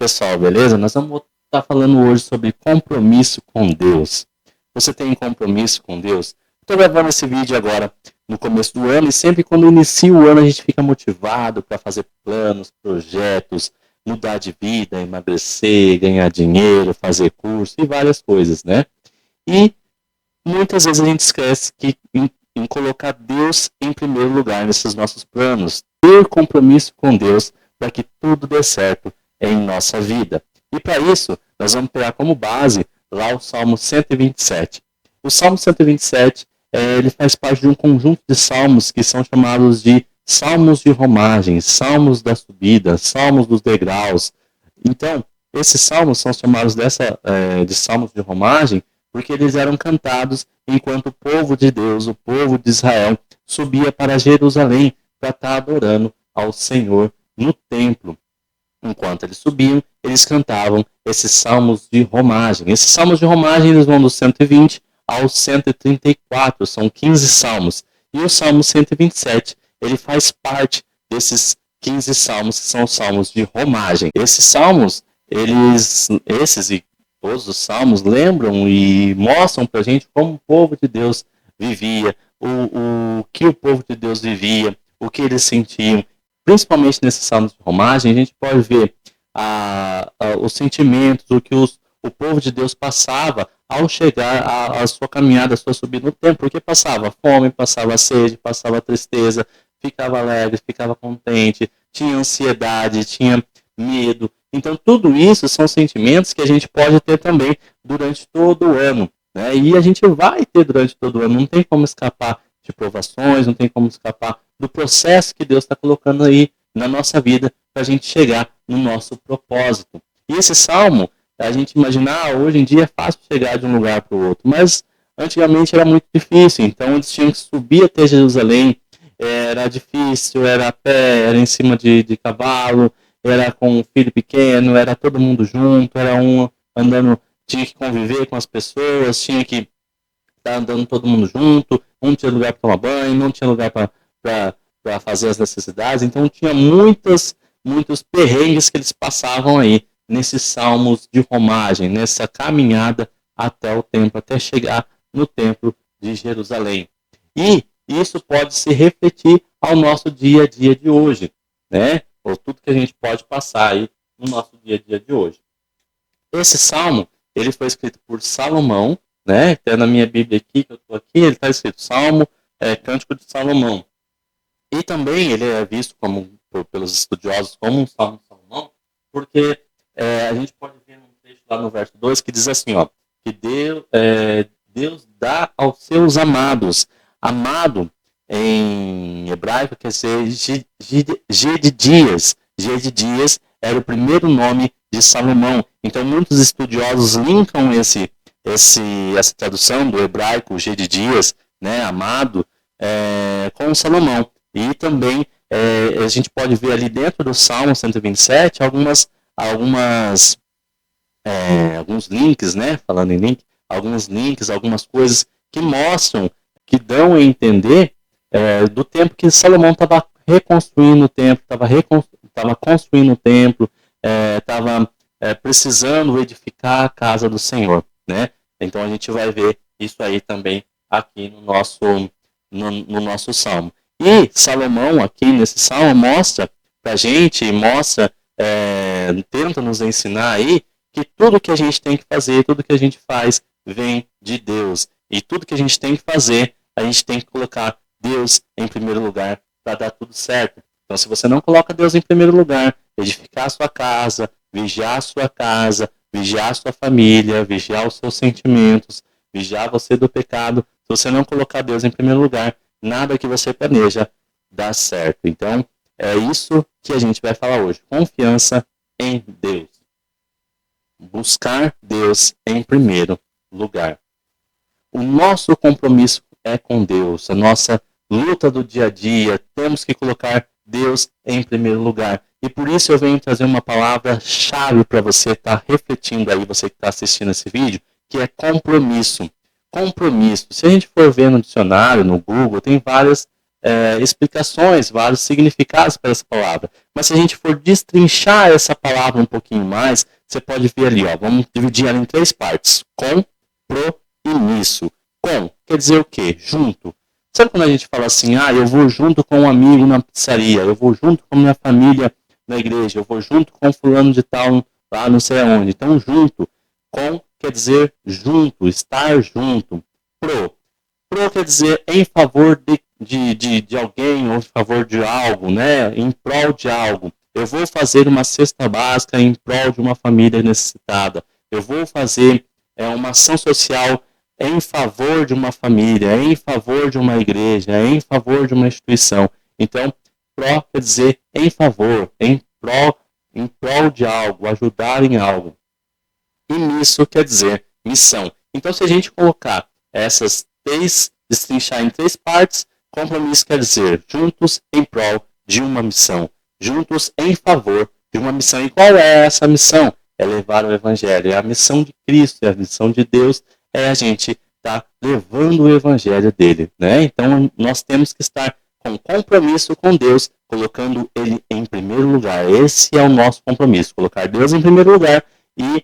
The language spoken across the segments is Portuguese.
pessoal, beleza? Nós vamos estar falando hoje sobre compromisso com Deus. Você tem compromisso com Deus? Estou gravando esse vídeo agora no começo do ano e sempre quando inicia o ano a gente fica motivado para fazer planos, projetos, mudar de vida, emagrecer, ganhar dinheiro, fazer curso e várias coisas, né? E muitas vezes a gente esquece que em colocar Deus em primeiro lugar nesses nossos planos, ter compromisso com Deus para que tudo dê certo em nossa vida. E para isso, nós vamos pegar como base lá o Salmo 127. O Salmo 127, ele faz parte de um conjunto de salmos que são chamados de salmos de romagem, salmos da subida, salmos dos degraus. Então, esses salmos são chamados de salmos de romagem porque eles eram cantados enquanto o povo de Deus, o povo de Israel, subia para Jerusalém para estar adorando ao Senhor no templo. Enquanto eles subiam, eles cantavam esses salmos de romagem. Esses salmos de romagem eles vão do 120 ao 134, são 15 salmos. E o Salmo 127, ele faz parte desses 15 salmos, que são os salmos de romagem. Esses salmos, esses e todos os salmos lembram e mostram para a gente como o povo de Deus vivia, o que o povo de Deus vivia, o que eles sentiam. Principalmente nesses salmos de romagem, a gente pode ver os sentimentos, o que o povo de Deus passava ao chegar à sua caminhada, à sua subida no templo, porque passava fome, passava sede, passava tristeza, ficava alegre, ficava contente, tinha ansiedade, tinha medo. Então, tudo isso são sentimentos que a gente pode ter também durante todo o ano, né? E a gente vai ter durante todo o ano, não tem como escapar de provações, não tem como escapar do processo que Deus está colocando aí na nossa vida para a gente chegar no nosso propósito. E esse salmo, a gente imaginar, hoje em dia é fácil chegar de um lugar para o outro, mas antigamente era muito difícil, então eles tinham que subir até Jerusalém, era difícil, era a pé, era em cima de cavalo, era com um filho pequeno, era todo mundo junto, era um andando, tinha que conviver com as pessoas, tinha que estar andando todo mundo junto, não tinha lugar para tomar banho, não tinha lugar para fazer as necessidades, então tinha muitos perrengues que eles passavam aí nesses salmos de romagem, nessa caminhada até o templo, até chegar no templo de Jerusalém. E isso pode se refletir ao nosso dia a dia de hoje, né? Ou tudo que a gente pode passar aí no nosso dia a dia de hoje. Esse salmo, ele foi escrito por Salomão, né? Até na minha Bíblia aqui, que eu estou aqui, ele está escrito Salmo, Cântico de Salomão. E também ele é visto pelos estudiosos como um Salmo de Salomão, porque a gente pode ver um trecho lá no verso 2 que diz assim, ó, que Deus dá aos seus amados. Amado em hebraico quer dizer Gedidias. Gedidias era o primeiro nome de Salomão. Então muitos estudiosos linkam essa tradução do hebraico Gedidias, né, amado, com Salomão. E também a gente pode ver ali dentro do Salmo 127 alguns links, né, falando em link, alguns links, algumas coisas que mostram, que dão a entender do tempo que Salomão estava reconstruindo o templo, estava construindo o templo, estava precisando edificar a casa do Senhor, né? Então a gente vai ver isso aí também aqui no nosso salmo. E Salomão aqui nesse salmo mostra pra gente, tenta nos ensinar aí que tudo que a gente tem que fazer, tudo que a gente faz vem de Deus. E tudo que a gente tem que fazer, a gente tem que colocar Deus em primeiro lugar para dar tudo certo. Então, se você não coloca Deus em primeiro lugar, edificar a sua casa, vigiar a sua família, vigiar os seus sentimentos, vigiar você do pecado, se você não colocar Deus em primeiro lugar, nada que você planeja dá certo. Então, é isso que a gente vai falar hoje. Confiança em Deus. Buscar Deus em primeiro lugar. O nosso compromisso é com Deus, a nossa luta do dia a dia, temos que colocar Deus em primeiro lugar. E por isso eu venho trazer uma palavra-chave para você estar refletindo aí, você que está assistindo esse vídeo, que é compromisso. Compromisso. Se a gente for ver no dicionário, no Google, tem várias explicações, vários significados para essa palavra. Mas se a gente for destrinchar essa palavra um pouquinho mais, você pode ver ali, ó, vamos dividir ela em 3 partes. Com, pro e nisso. Com quer dizer o quê? Junto. Sabe quando a gente fala assim, eu vou junto com um amigo na pizzaria, eu vou junto com minha família na igreja, eu vou junto com fulano de tal lá não sei aonde. Então, junto. Com quer dizer junto, estar junto. Pro quer dizer em favor de alguém ou em favor de algo, né? Em prol de algo. Eu vou fazer uma cesta básica em prol de uma família necessitada. Eu vou fazer uma ação social em favor de uma família, em favor de uma igreja, em favor de uma instituição. Então, pró quer dizer em favor, em prol de algo, ajudar em algo. E nisso quer dizer missão. Então, se a gente colocar essas 3, destrinchar em 3 partes, compromisso quer dizer juntos em prol de uma missão, juntos em favor de uma missão. E qual é essa missão? É levar o evangelho. É a missão de Cristo, é a missão de Deus, é a gente estar levando o evangelho dele, né? Então, nós temos que estar com compromisso com Deus, colocando ele em primeiro lugar. Esse é o nosso compromisso, colocar Deus em primeiro lugar e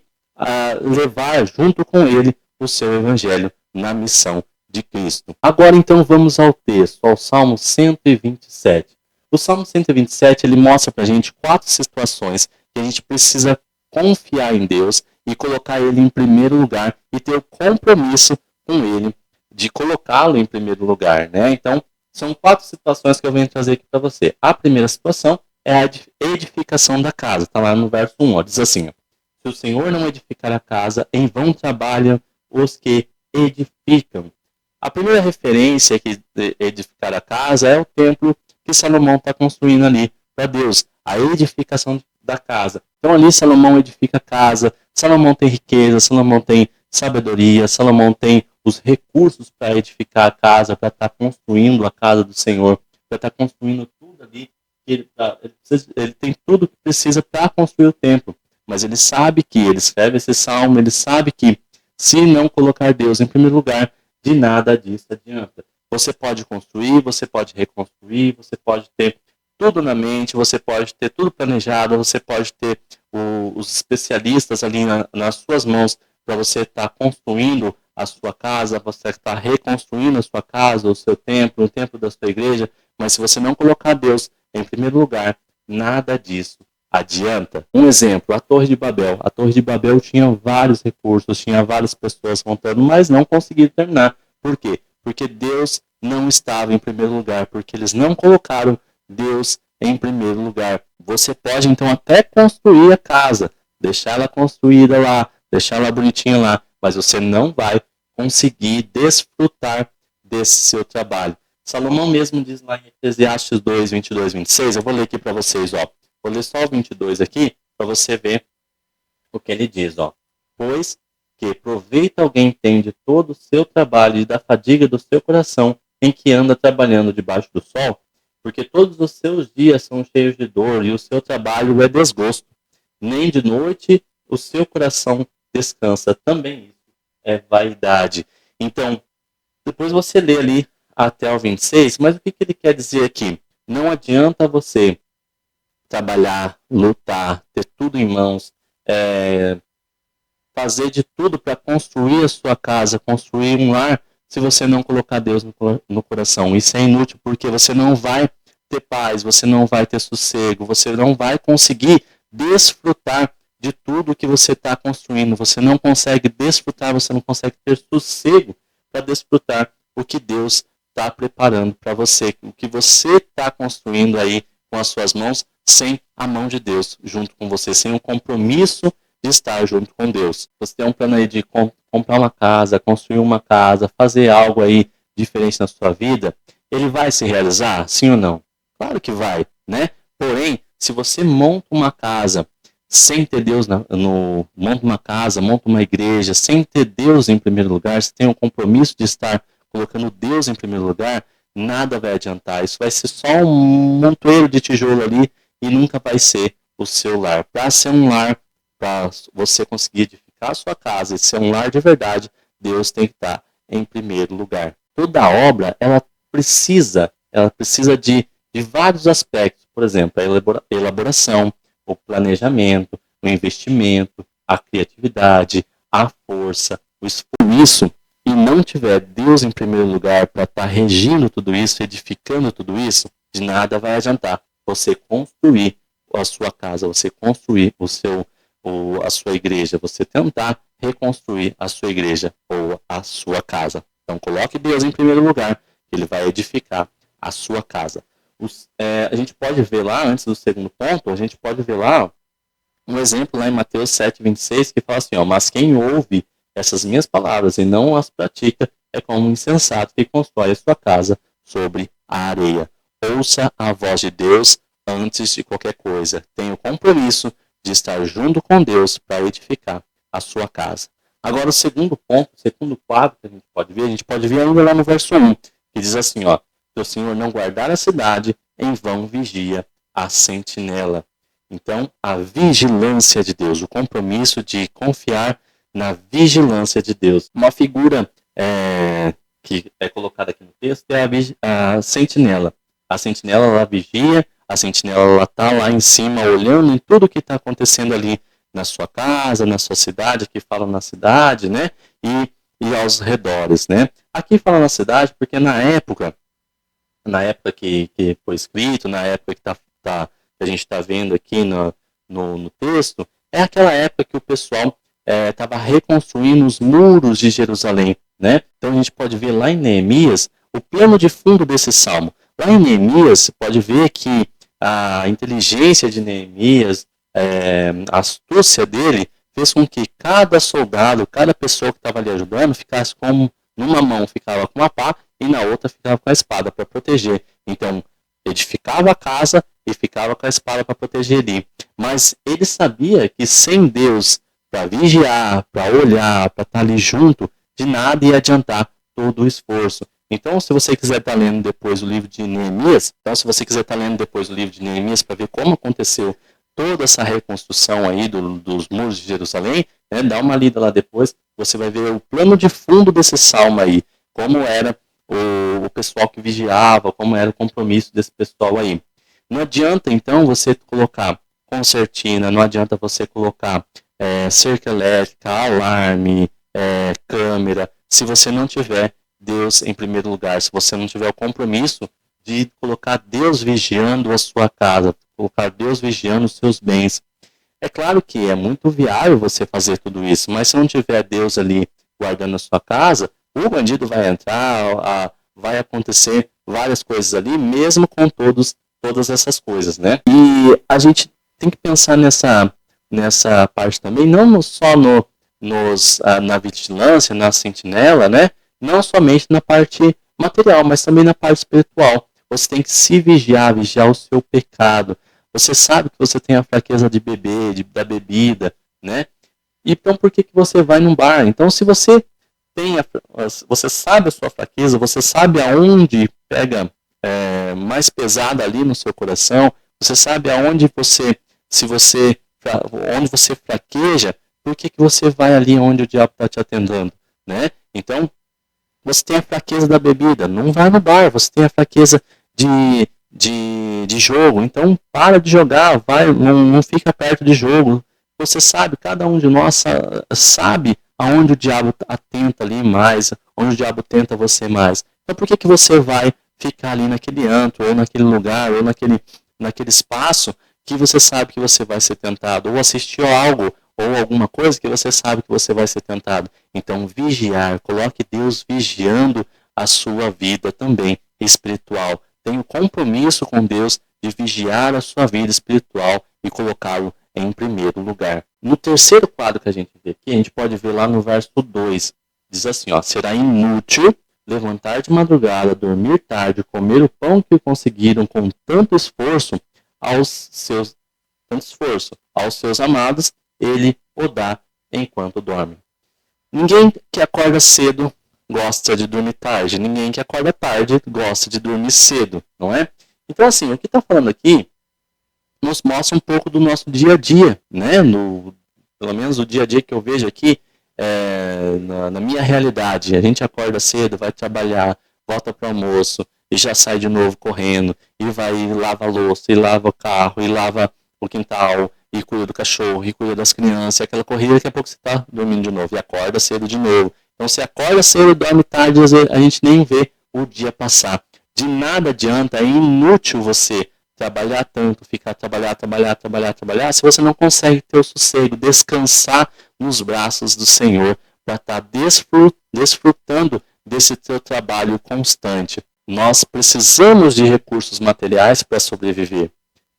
levar junto com ele o seu evangelho na missão de Cristo. Agora então vamos ao texto, ao Salmo 127. O Salmo 127 ele mostra para a gente 4 situações que a gente precisa confiar em Deus e colocar ele em primeiro lugar e ter o compromisso com ele de colocá-lo em primeiro lugar, né? Então são 4 situações que eu venho trazer aqui para você. A primeira situação é a edificação da casa, está lá no verso 1, ó, diz assim: se o Senhor não edificar a casa, em vão trabalham os que edificam. A primeira referência que edificar a casa é o templo que Salomão está construindo ali para Deus, a edificação da casa. Então ali Salomão edifica a casa, Salomão tem riqueza, Salomão tem sabedoria, Salomão tem os recursos para edificar a casa, para estar construindo a casa do Senhor, para estar construindo tudo ali. Ele tem tudo que precisa para construir o templo. Mas ele sabe que, ele escreve esse salmo, ele sabe que se não colocar Deus em primeiro lugar, de nada disso adianta. Você pode construir, você pode reconstruir, você pode ter tudo na mente, você pode ter tudo planejado, você pode ter os especialistas ali nas suas mãos para você estar construindo a sua casa, você estar reconstruindo a sua casa, o seu templo, o templo da sua igreja, mas se você não colocar Deus em primeiro lugar, nada disso adianta. Um exemplo, a Torre de Babel. A Torre de Babel tinha vários recursos, tinha várias pessoas montando, mas não conseguiram terminar. Por quê? Porque Deus não estava em primeiro lugar, porque eles não colocaram Deus em primeiro lugar. Você pode então até construir a casa, deixar ela construída lá, deixar ela bonitinha lá, mas você não vai conseguir desfrutar desse seu trabalho. Salomão mesmo diz lá em Eclesiastes 2, 22, 26, eu vou ler aqui para vocês, ó. Vou ler só o 22 aqui, para você ver o que ele diz, ó. Pois que proveito alguém tem de todo o seu trabalho e da fadiga do seu coração em que anda trabalhando debaixo do sol, porque todos os seus dias são cheios de dor e o seu trabalho é desgosto. Nem de noite o seu coração descansa. Também isso é vaidade. Então, depois você lê ali até o 26, mas o que ele quer dizer aqui? Não adianta você trabalhar, lutar, ter tudo em mãos, fazer de tudo para construir a sua casa, construir um lar, se você não colocar Deus no coração. Isso é inútil, porque você não vai ter paz, você não vai ter sossego, você não vai conseguir desfrutar de tudo que você está construindo. Você não consegue desfrutar, você não consegue ter sossego para desfrutar o que Deus está preparando para você, o que você está construindo aí com as suas mãos, sem a mão de Deus junto com você, sem o compromisso de estar junto com Deus. Você tem um plano aí de comprar uma casa, construir uma casa, fazer algo aí diferente na sua vida, ele vai se realizar? Sim ou não? Claro que vai, né? Porém, se você monta uma casa sem ter Deus monta uma casa, monta uma igreja, sem ter Deus em primeiro lugar, você tem um compromisso de estar colocando Deus em primeiro lugar, nada vai adiantar. Isso vai ser só um montoeiro de tijolo ali e nunca vai ser o seu lar. Para ser um lar, para você conseguir edificar a sua casa e ser um lar de verdade, Deus tem que estar em primeiro lugar. Toda obra, ela precisa ela precisa de vários aspectos, por exemplo, a elaboração, o planejamento, o investimento, a criatividade, a força, o esforço, e não tiver Deus em primeiro lugar para estar regindo tudo isso, edificando tudo isso, de nada vai adiantar você construir a sua casa, você construir a sua igreja, você tentar reconstruir a sua igreja ou a sua casa. Então coloque Deus em primeiro lugar, ele vai edificar a sua casa. A gente pode ver lá, antes do segundo ponto, a gente pode ver lá um exemplo lá em Mateus 7,26, que fala assim, mas quem ouve essas minhas palavras e não as pratica é como um insensato que constrói a sua casa sobre a areia. Ouça a voz de Deus antes de qualquer coisa. Tenha o compromisso de estar junto com Deus para edificar a sua casa. Agora, o segundo ponto, o segundo quadro que a gente pode ver ainda lá no verso 1, que diz assim, se o Senhor não guardar a cidade, em vão vigia a sentinela. Então, a vigilância de Deus, o compromisso de confiar na vigilância de Deus. Uma figura que é colocada aqui no texto é a sentinela. A sentinela, ela vigia, a sentinela, ela está lá em cima olhando em tudo que está acontecendo ali na sua casa, na sua cidade, aqui fala na cidade, né? E aos redores, né? Aqui fala na cidade porque na época que foi escrito, na época que a gente está vendo aqui no texto, é aquela época que o pessoal estava reconstruindo os muros de Jerusalém, né? Então a gente pode ver lá em Neemias o plano de fundo desse salmo. Lá em Neemias, você pode ver que a inteligência de Neemias, a astúcia dele, fez com que cada soldado, cada pessoa que estava ali ajudando, ficasse com numa mão ficava com uma pá e na outra ficava com a espada para proteger. Então, edificava a casa e ficava com a espada para proteger ali. Mas ele sabia que sem Deus para vigiar, para olhar, para estar ali junto, de nada ia adiantar todo o esforço. Então, se você quiser estar lendo depois o livro de Neemias, para ver como aconteceu toda essa reconstrução aí dos muros de Jerusalém, né, dá uma lida lá depois, você vai ver o plano de fundo desse salmo aí, como era o pessoal que vigiava, como era o compromisso desse pessoal aí. Não adianta, então, você colocar concertina, não adianta você colocar cerca elétrica, alarme, câmera, se você não tiver Deus em primeiro lugar, se você não tiver o compromisso de colocar Deus vigiando a sua casa, colocar Deus vigiando os seus bens. É claro que é muito viável você fazer tudo isso, mas se não tiver Deus ali guardando a sua casa, o bandido vai entrar, vai acontecer várias coisas ali, mesmo com todas essas coisas, né? E a gente tem que pensar nessa parte também, não só na vigilância, na sentinela, né? Não somente na parte material, mas também na parte espiritual. Você tem que se vigiar o seu pecado. Você sabe que você tem a fraqueza de beber, da bebida, né? Então, por que você vai num bar? Então, se você você sabe a sua fraqueza, você sabe aonde pega mais pesada ali no seu coração, você sabe aonde onde você fraqueja, por que você vai ali onde o diabo está te atendendo, né? Então, você tem a fraqueza da bebida, não vai no bar. Você tem a fraqueza de jogo, então para de jogar, não fica perto de jogo. Você sabe, cada um de nós sabe aonde o diabo atenta ali mais, onde o diabo tenta você mais. Então por que você vai ficar ali naquele antro, ou naquele lugar, ou naquele espaço que você sabe que você vai ser tentado, ou assistir algo, ou alguma coisa que você sabe que você vai ser tentado. Então vigiar, coloque Deus vigiando a sua vida também espiritual. Tenha o compromisso com Deus de vigiar a sua vida espiritual e colocá-lo em primeiro lugar. No terceiro quadro que a gente vê aqui, a gente pode ver lá no verso 2, diz assim, será inútil levantar de madrugada, dormir tarde, comer o pão que conseguiram com tanto esforço aos seus amados, ele o dá enquanto dorme. Ninguém que acorda cedo gosta de dormir tarde. Ninguém que acorda tarde gosta de dormir cedo, não é? Então, assim, o que está falando aqui nos mostra um pouco do nosso dia a dia, né? Pelo menos o dia a dia que eu vejo aqui, na minha realidade. A gente acorda cedo, vai trabalhar, volta para o almoço, e já sai de novo correndo, e vai e lava a louça, e lava o carro, e lava o quintal, e cuida do cachorro, e cuida das crianças, e aquela corrida, daqui a pouco você está dormindo de novo, e acorda cedo de novo. Então você acorda cedo, dorme tarde, às vezes a gente nem vê o dia passar. De nada adianta, é inútil você trabalhar tanto, ficar trabalhar, se você não consegue ter o sossego, descansar nos braços do Senhor, para estar desfrutando desse teu trabalho constante. Nós precisamos de recursos materiais para sobreviver.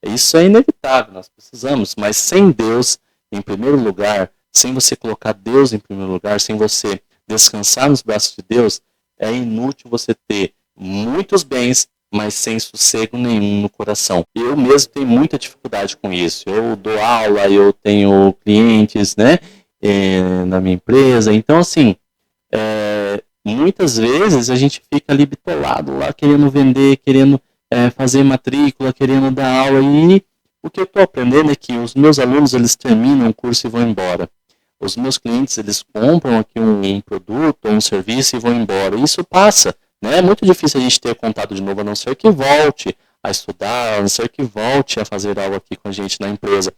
Isso é inevitável, nós precisamos, mas sem Deus em primeiro lugar, sem você colocar Deus em primeiro lugar, sem você descansar nos braços de Deus, é inútil você ter muitos bens, mas sem sossego nenhum no coração. Eu mesmo tenho muita dificuldade com isso. Eu dou aula, eu tenho clientes, né, na minha empresa. Então, assim, muitas vezes a gente fica ali bitolado lá, querendo vender, querendo fazer matrícula, querendo dar aula. E o que eu estou aprendendo é que os meus alunos, eles terminam o curso e vão embora. Os meus clientes, eles compram aqui um produto ou um serviço e vão embora. E isso passa, né? É muito difícil a gente ter contato de novo, a não ser que volte a estudar, a não ser que volte a fazer algo aqui com a gente na empresa.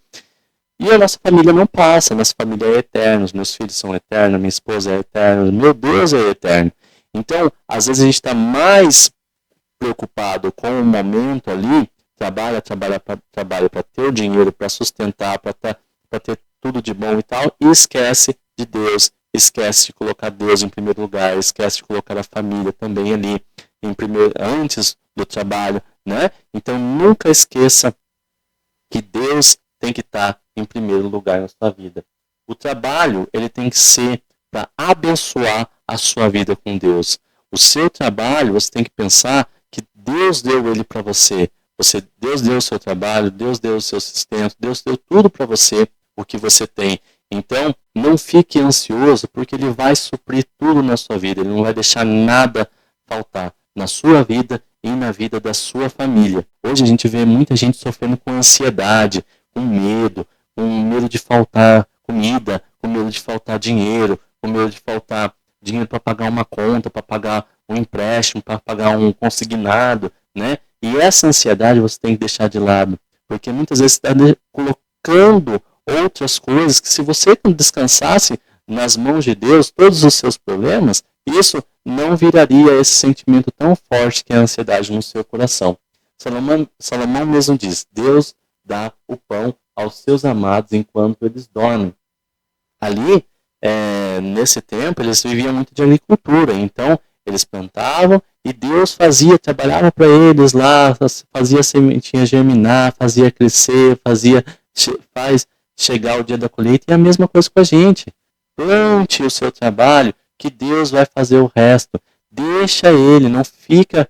E a nossa família não passa, a nossa família é eterna, os meus filhos são eternos, minha esposa é eterna, meu Deus é eterno. Então, às vezes a gente está mais preocupado com o momento ali, trabalha para ter o dinheiro, para sustentar, para ter tudo de bom e tal, e esquece de Deus, esquece de colocar Deus em primeiro lugar, esquece de colocar a família também ali antes do trabalho, né? Então nunca esqueça que Deus tem que estar em primeiro lugar na sua vida. O trabalho, ele tem que ser para abençoar a sua vida com Deus. O seu trabalho, você tem que pensar que Deus deu ele para você. Deus deu o seu trabalho, Deus deu o seu sustento, Deus deu tudo para você, o que você tem. Então, não fique ansioso, porque Ele vai suprir tudo na sua vida. Ele não vai deixar nada faltar na sua vida e na vida da sua família. Hoje a gente vê muita gente sofrendo com ansiedade, com medo de faltar comida, com medo de faltar dinheiro, com medo de faltar dinheiro para pagar uma conta, para pagar um empréstimo, para pagar um consignado, né? E essa ansiedade você tem que deixar de lado, porque muitas vezes você está colocando outras coisas que, se você descansasse nas mãos de Deus todos os seus problemas, isso não viraria esse sentimento tão forte que é a ansiedade no seu coração. Salomão mesmo diz: Deus dá o pão aos seus amados enquanto eles dormem. Ali, nesse tempo, eles viviam muito de agricultura, então eles plantavam e Deus trabalhava para eles lá, fazia a sementinha germinar, fazia crescer, faz chegar o dia da colheita. E é a mesma coisa com a gente. Plante o seu trabalho, que Deus vai fazer o resto. Deixa ele, não fica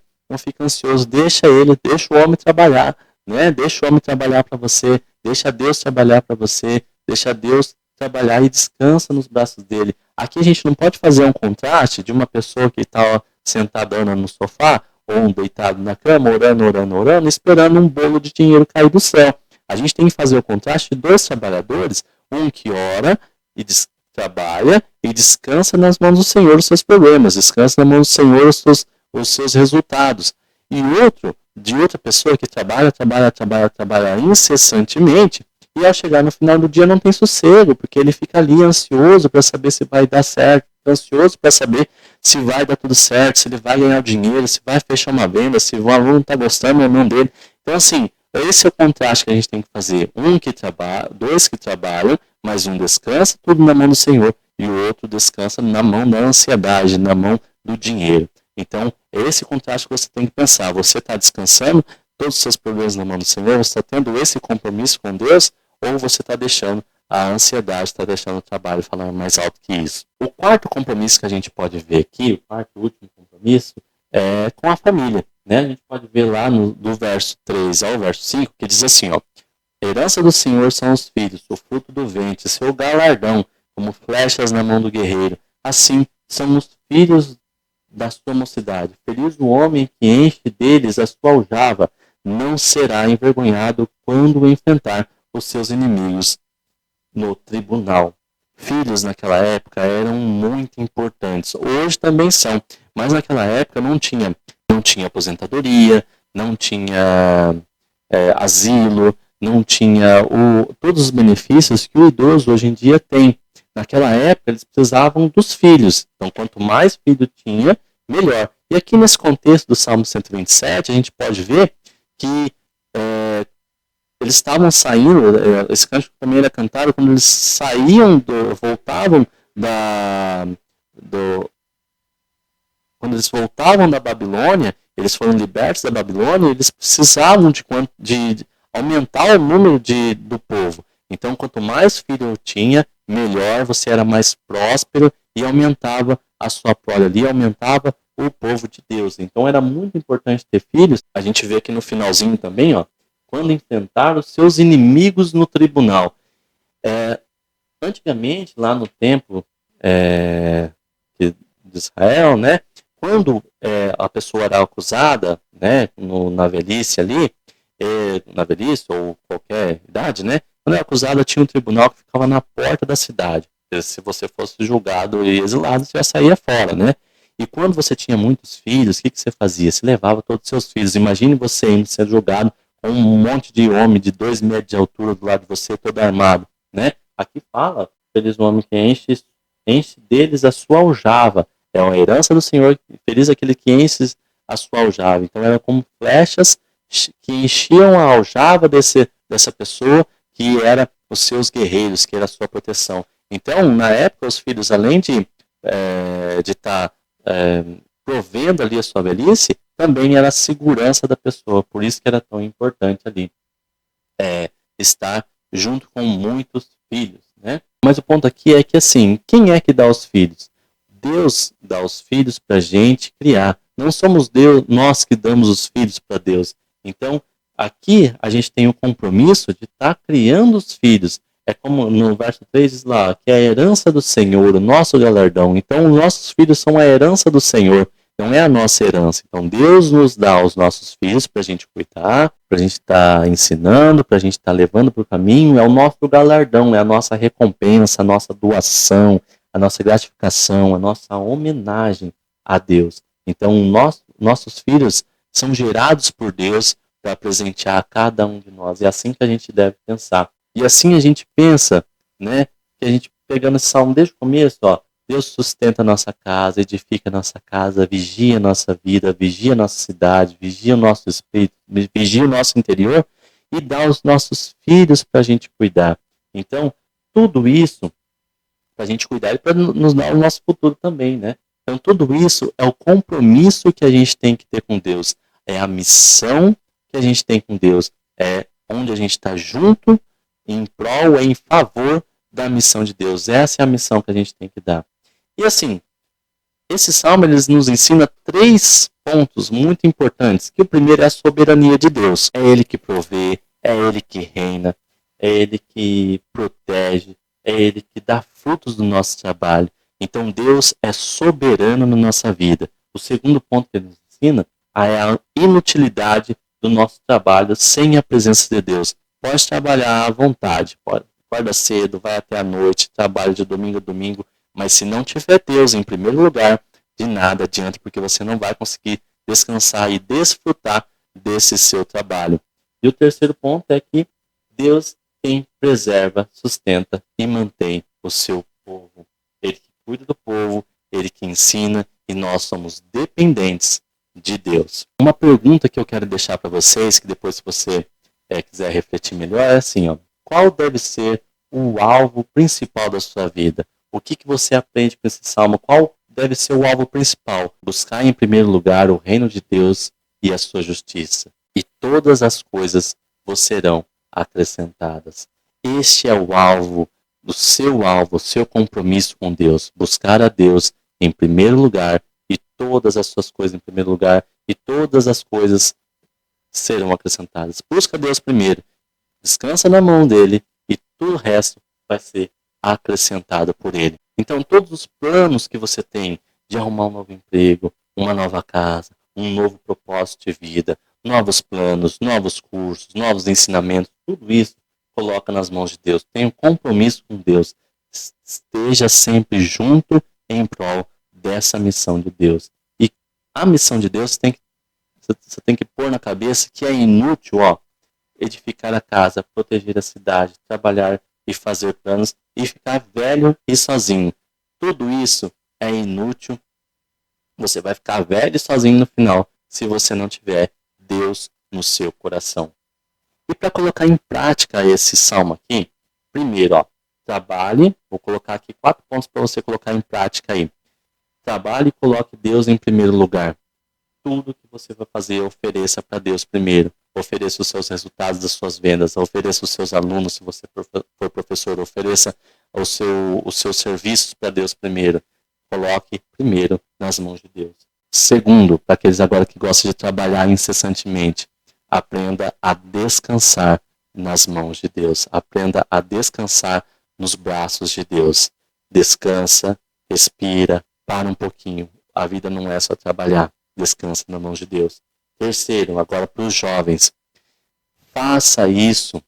ansioso, deixa o homem trabalhar, né? Deixa o homem trabalhar para você, deixa Deus trabalhar para você, deixa Deus trabalhar e descansa nos braços dele. Aqui a gente não pode fazer um contraste de uma pessoa que está sentada no sofá ou deitado na cama, orando, esperando um bolo de dinheiro cair do céu. A gente tem que fazer o contraste de dois trabalhadores, um que ora e trabalha e descansa nas mãos do Senhor os seus problemas, descansa nas mãos do Senhor os seus resultados. E outro, de outra pessoa que trabalha incessantemente, e ao chegar no final do dia não tem sossego, porque ele fica ali ansioso para saber se vai dar certo, ansioso para saber se vai dar tudo certo, se ele vai ganhar o dinheiro, se vai fechar uma venda, se o aluno está gostando ou não dele. Então, assim, esse é o contraste que a gente tem que fazer. Dois que trabalham, mas um descansa tudo na mão do Senhor e o outro descansa na mão da ansiedade, na mão do dinheiro. Então, é esse contraste que você tem que pensar. Você está descansando todos os seus problemas na mão do Senhor? Você está tendo esse compromisso com Deus? Ou você está deixando a ansiedade, está deixando o trabalho falar mais alto que isso? O quarto compromisso que a gente pode ver aqui, o quarto e último compromisso, é com a família. Né? A gente pode ver lá do verso 3 ao verso 5, que diz assim, ó: a herança do Senhor são os filhos, o fruto do ventre, seu galardão, como flechas na mão do guerreiro. Assim são os filhos da sua mocidade. Feliz o homem que enche deles a sua aljava, não será envergonhado quando enfrentar os seus inimigos no tribunal. Filhos naquela época eram muito importantes. Hoje também são, mas naquela época não tinha não tinha aposentadoria, não tinha asilo, não tinha todos os benefícios que o idoso hoje em dia tem. Naquela época, eles precisavam dos filhos. Então, quanto mais filho tinha, melhor. E aqui nesse contexto do Salmo 127, a gente pode ver que eles estavam saindo, esse cântico também era cantado quando eles voltavam quando eles voltavam da Babilônia, eles foram libertos da Babilônia, eles precisavam de aumentar o número do povo. Então, quanto mais filho eu tinha, melhor, você era mais próspero e aumentava a sua prole ali, aumentava o povo de Deus. Então, era muito importante ter filhos. A gente vê aqui no finalzinho também, ó, quando enfrentaram os seus inimigos no tribunal. Antigamente, lá no templo de Israel, né, quando a pessoa era acusada, né, na velhice ali, na velhice ou qualquer idade, né, quando era acusada tinha um tribunal que ficava na porta da cidade. Se você fosse julgado e exilado, você já saía fora, né? E quando você tinha muitos filhos, o que você fazia? Você levava todos os seus filhos. Imagine você indo ser julgado com um monte de homem de 2 metros de altura do lado de você, todo armado, né? Aqui fala, feliz o homem que enche deles a sua aljava. É uma herança do Senhor, feliz aquele que enche a sua aljava. Então, eram como flechas que enchiam a aljava dessa pessoa, que era os seus guerreiros, que era a sua proteção. Então, na época, os filhos, além de estar provendo ali a sua velhice, também era a segurança da pessoa. Por isso que era tão importante ali estar junto com muitos filhos, né? Mas o ponto aqui é que, assim, quem é que dá os filhos? Deus dá os filhos para a gente criar. Não somos Deus, nós que damos os filhos para Deus. Então, aqui a gente tem o compromisso de estar criando os filhos. É como no verso 3 diz lá, que é a herança do Senhor, o nosso galardão. Então, os nossos filhos são a herança do Senhor, não é a nossa herança. Então, Deus nos dá os nossos filhos para a gente cuidar, para a gente estar ensinando, para a gente estar levando para o caminho. É o nosso galardão, é a nossa recompensa, a nossa doação, a nossa gratificação, a nossa homenagem a Deus. Então, nossos filhos são gerados por Deus para presentear a cada um de nós. É assim que a gente deve pensar. E assim a gente pensa, né, que a gente pegando esse salmo desde o começo, ó, Deus sustenta a nossa casa, edifica a nossa casa, vigia a nossa vida, vigia a nossa cidade, vigia o nosso espírito, vigia o nosso interior e dá os nossos filhos para a gente cuidar. Então, tudo isso para a gente cuidar e para nos dar o nosso futuro também, né? Então, tudo isso é o compromisso que a gente tem que ter com Deus, é a missão que a gente tem com Deus, é onde a gente está junto, em prol, em favor da missão de Deus. Essa é a missão que a gente tem que dar. E assim, esse salmo eles nos ensina 3 pontos muito importantes. Que o primeiro é a soberania de Deus. É Ele que provê, é Ele que reina, é Ele que protege, é Ele que dá frutos do nosso trabalho. Então Deus é soberano na nossa vida. O segundo ponto que ele nos ensina é a inutilidade do nosso trabalho sem a presença de Deus. Pode trabalhar à vontade, pode, acorda cedo, vai até a noite, trabalha de domingo a domingo, mas se não tiver Deus em primeiro lugar, de nada adianta, porque você não vai conseguir descansar e desfrutar desse seu trabalho. E o terceiro ponto é que Deus quem preserva, sustenta e mantém o seu povo. Ele que cuida do povo, ele que ensina, e nós somos dependentes de Deus. Uma pergunta que eu quero deixar para vocês, que depois se você quiser refletir melhor, é assim, ó, qual deve ser o alvo principal da sua vida? O que você aprende com esse salmo? Qual deve ser o alvo principal? Buscar em primeiro lugar o reino de Deus e a sua justiça. E todas as coisas vos serão acrescentadas. Este é o alvo, o seu compromisso com Deus. Buscar a Deus em primeiro lugar e todas as suas coisas em primeiro lugar e todas as coisas serão acrescentadas. Busca Deus primeiro, descansa na mão dele e tudo o resto vai ser acrescentado por ele. Então todos os planos que você tem de arrumar um novo emprego, uma nova casa, um novo propósito de vida, novos planos, novos cursos, novos ensinamentos, tudo isso coloca nas mãos de Deus. Tenha um compromisso com Deus. Esteja sempre junto em prol dessa missão de Deus. E a missão de Deus tem que Você tem que pôr na cabeça que é inútil, ó, edificar a casa, proteger a cidade, trabalhar e fazer planos e ficar velho e sozinho. Tudo isso é inútil. Você vai ficar velho e sozinho no final se você não tiver Deus no seu coração. E para colocar em prática esse salmo aqui, primeiro, ó, trabalhe, vou colocar aqui 4 pontos para você colocar em prática aí. Trabalhe e coloque Deus em primeiro lugar. Tudo que você vai fazer, ofereça para Deus primeiro. Ofereça os seus resultados das suas vendas, ofereça os seus alunos, se você for professor, ofereça os seus serviços para Deus primeiro. Coloque primeiro nas mãos de Deus. Segundo, para aqueles agora que gostam de trabalhar incessantemente, aprenda a descansar nas mãos de Deus. Aprenda a descansar nos braços de Deus. Descansa, respira, para um pouquinho. A vida não é só trabalhar. Descansa nas mãos de Deus. Terceiro, agora para os jovens. Faça isso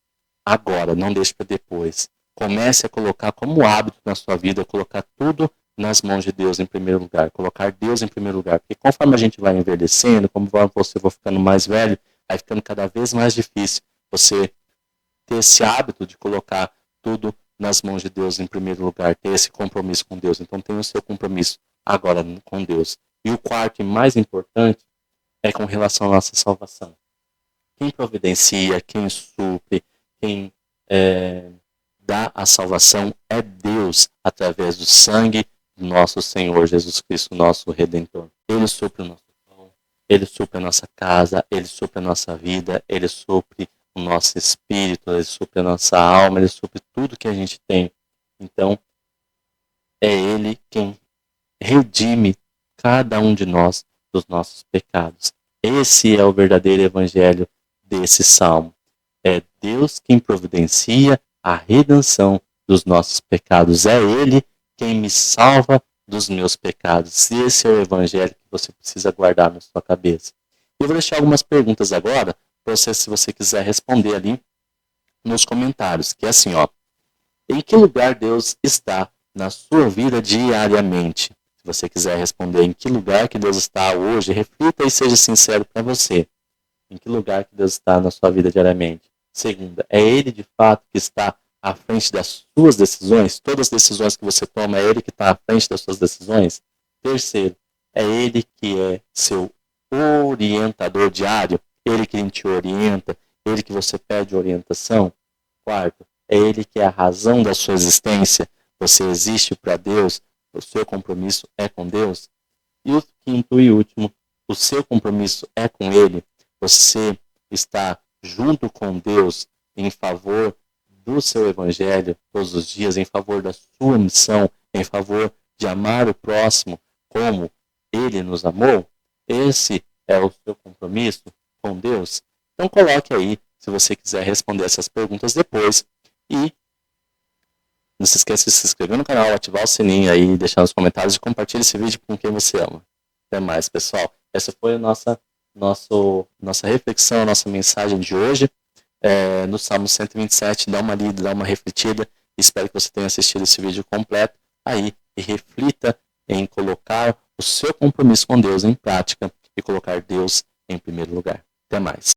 agora, não deixe para depois. Comece a colocar como hábito na sua vida, colocar tudo nas mãos de Deus em primeiro lugar. Colocar Deus em primeiro lugar. Porque conforme a gente vai envelhecendo, como você vai ficando mais velho, vai ficando cada vez mais difícil você ter esse hábito de colocar tudo nas mãos de Deus em primeiro lugar, ter esse compromisso com Deus. Então tenha o seu compromisso agora com Deus. E o quarto e mais importante é com relação à nossa salvação. Quem providencia, quem supre, quem dá a salvação é Deus, através do sangue do nosso Senhor Jesus Cristo, nosso Redentor. Ele supre o nosso pão, Ele supre a nossa casa, Ele supre a nossa vida, Ele supre o nosso espírito, Ele supre a nossa alma, Ele supre tudo que a gente tem. Então, é Ele quem redime cada um de nós dos nossos pecados. Esse é o verdadeiro evangelho desse salmo. É Deus quem providencia a redenção dos nossos pecados. É Ele quem me salva dos meus pecados. Esse é o evangelho que você precisa guardar na sua cabeça. Eu vou deixar algumas perguntas agora para você, se você quiser responder ali nos comentários, que é assim, ó. Em que lugar Deus está na sua vida diariamente? Se você quiser responder em que lugar que Deus está hoje, reflita e seja sincero para você. Em que lugar que Deus está na sua vida diariamente? Segunda, é Ele de fato que está à frente das suas decisões? Todas as decisões que você toma, é Ele que está à frente das suas decisões? Terceiro, é Ele que é seu orientador diário? Ele que te orienta? Ele que você pede orientação? Quarto, é Ele que é a razão da sua existência? Você existe para Deus? O seu compromisso é com Deus? E o quinto e último, o seu compromisso é com Ele? Você está junto com Deus em favor do seu evangelho todos os dias, em favor da sua missão, em favor de amar o próximo como Ele nos amou? Esse é o seu compromisso com Deus? Então coloque aí, se você quiser responder essas perguntas depois. E não se esqueça de se inscrever no canal, ativar o sininho aí, deixar nos comentários e compartilhe esse vídeo com quem você ama. Até mais, pessoal. Essa foi a nossa reflexão, a nossa mensagem de hoje no Salmo 127. Dá uma lida, dá uma refletida. Espero que você tenha assistido esse vídeo completo aí e reflita em colocar o seu compromisso com Deus em prática e colocar Deus em primeiro lugar. Até mais.